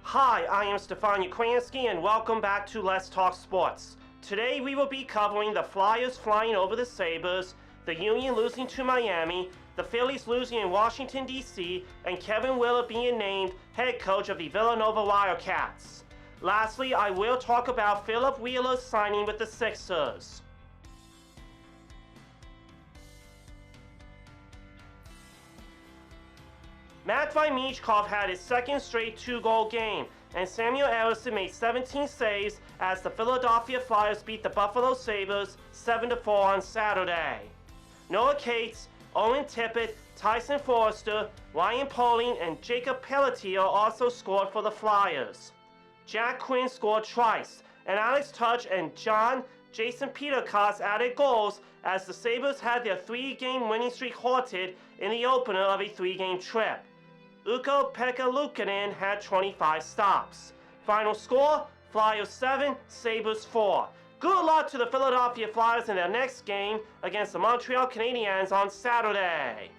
Hi, I am Stefan Ukransky and welcome back to Let's Talk Sports. Today we will be covering the Flyers flying over the Sabres, the Union losing to Miami, the Phillies losing in Washington, D.C., and Kevin Willard being named head coach of the Villanova Wildcats. Lastly, I will talk about Phillip Wheeler's signing with the Sixers. Matvei Michkov had his second straight two-goal game, and Samuel Ellison made 17 saves as the Philadelphia Flyers beat the Buffalo Sabres 7-4 on Saturday. Noah Cates, Owen Tippett, Tyson Forster, Ryan Poling, and Jacob Pelletier also scored for the Flyers. Jack Quinn scored twice, and Alex Tudge and Jason Peterkas added goals as the Sabres had their three-game winning streak halted in the opener of a three-game trip. Ukko-Pekka Luukkonen had 25 stops. Final score, Flyers 7, Sabres 4. Good luck to the Philadelphia Flyers in their next game against the Montreal Canadiens on Saturday.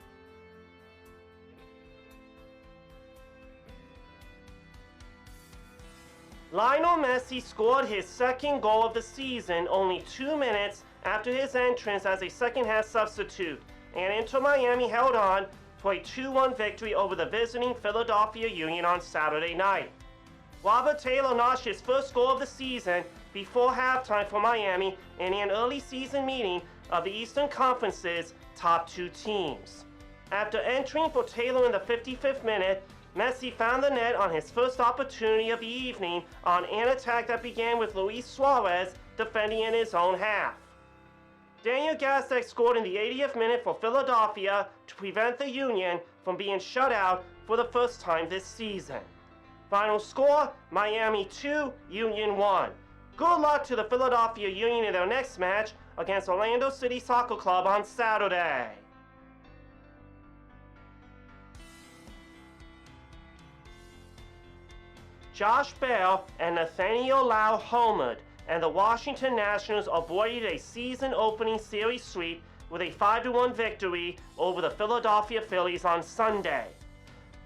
Lionel Messi scored his second goal of the season only 2 minutes after his entrance as a second-half substitute, and Inter Miami held on for a 2-1 victory over the visiting Philadelphia Union on Saturday night. Robert Taylor notched his first goal of the season before halftime for Miami in an early season meeting of the Eastern Conference's top two teams. After entering for Taylor in the 55th minute, Messi found the net on his first opportunity of the evening on an attack that began with Luis Suarez defending in his own half. Daniel Gazdag scored in the 80th minute for Philadelphia to prevent the Union from being shut out for the first time this season. Final score, Miami 2, Union 1. Good luck to the Philadelphia Union in their next match against Orlando City Soccer Club on Saturday. Josh Bell and Nathaniel Lau homered, and the Washington Nationals avoided a season-opening series sweep with a 5-1 victory over the Philadelphia Phillies on Sunday.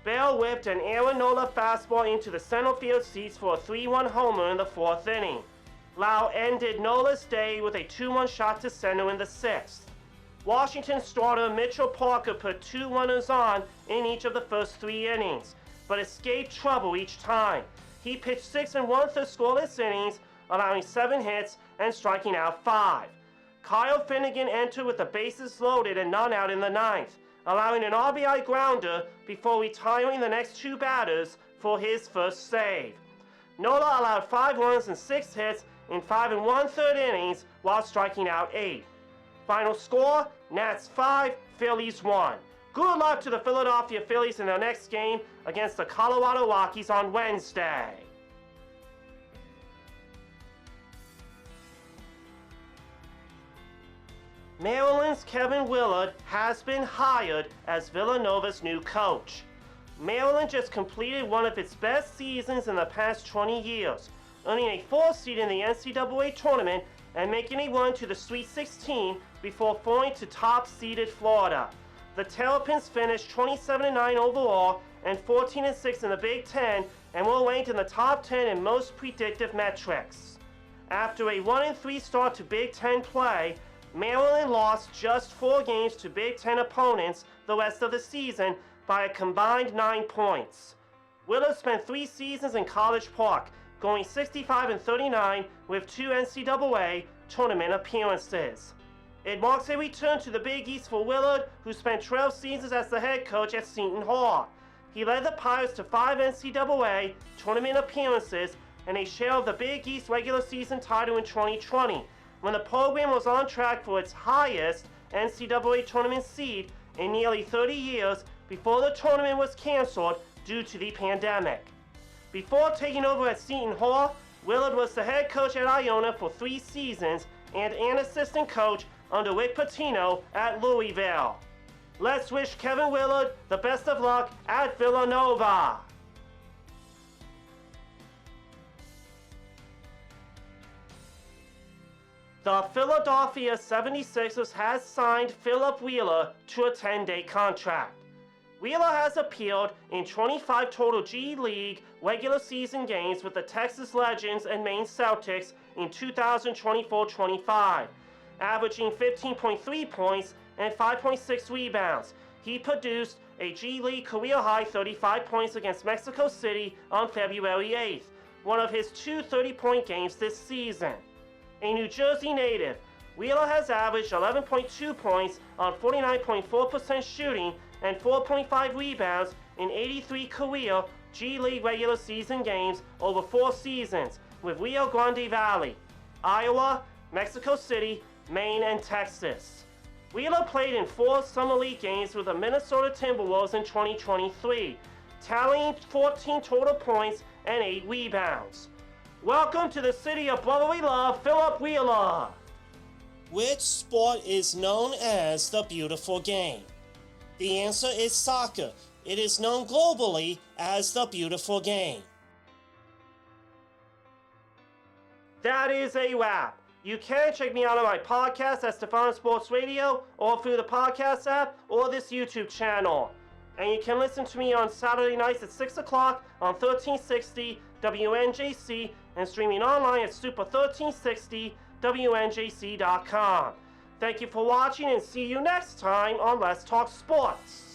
Bell whipped an Aaron Nola fastball into the center field seats for a 3-1 homer in the fourth inning. Lau ended Nola's day with a 2-1 shot to center in the sixth. Washington starter Mitchell Parker put 2 runners on in each of the first 3 innings, but escaped trouble each time. He pitched 6 1/3 scoreless innings, allowing 7 hits and striking out 5. Kyle Finnegan entered with the bases loaded and none out in the ninth, allowing an RBI grounder before retiring the next 2 batters for his first save. Nola allowed 5 runs and 6 hits in 5 1/3 innings while striking out 8. Final score, Nats 5, Phillies 1. Good luck to the Philadelphia Phillies in their next game against the Colorado Rockies on Wednesday. Maryland's Kevin Willard has been hired as Villanova's new coach. Maryland just completed one of its best seasons in the past 20 years, earning a 4th seed in the NCAA tournament and making a run to the Sweet 16 before falling to top-seeded Florida. The Terrapins finished 27-9 overall and 14-6 in the Big Ten and were ranked in the top 10 in most predictive metrics. After a 1-3 start to Big Ten play, Maryland lost just 4 games to Big Ten opponents the rest of the season by a combined 9 points. Willard spent 3 seasons in College Park, going 65-39 with 2 NCAA tournament appearances. It marks a return to the Big East for Willard, who spent 12 seasons as the head coach at Seton Hall. He led the Pirates to 5 NCAA tournament appearances and a share of the Big East regular season title in 2020, when the program was on track for its highest NCAA tournament seed in nearly 30 years before the tournament was canceled due to the pandemic. Before taking over at Seton Hall, Willard was the head coach at Iona for 3 seasons and an assistant coach under Rick Pitino at Louisville. Let's wish Kevin Willard the best of luck at Villanova. The Philadelphia 76ers has signed Phillip Wheeler to a 10-day contract. Wheeler has appeared in 25 total G League regular season games with the Texas Legends and Maine Celtics in 2024-25, averaging 15.3 points and 5.6 rebounds. He produced a G League career-high 35 points against Mexico City on February 8th, one of his two 30-point games this season. A New Jersey native, Wheeler has averaged 11.2 points on 49.4% shooting and 4.5 rebounds in 83 career G League regular season games over 4 seasons with Rio Grande Valley, Iowa, Mexico City, Maine, and Texas. Wheeler played in 4 Summer League games with the Minnesota Timberwolves in 2023, tallying 14 total points and 8 rebounds. Welcome to the city of brotherly love, Phillip Wheeler. Which sport is known as the beautiful game? The answer is soccer. It is known globally as the beautiful game. That is a wrap. You can check me out on my podcast at Stefano Sports Radio or through the podcast app or this YouTube channel. And you can listen to me on Saturday nights at 6 o'clock on 1360 WNJC and streaming online at super1360WNJC.com. Thank you for watching and see you next time on Let's Talk Sports.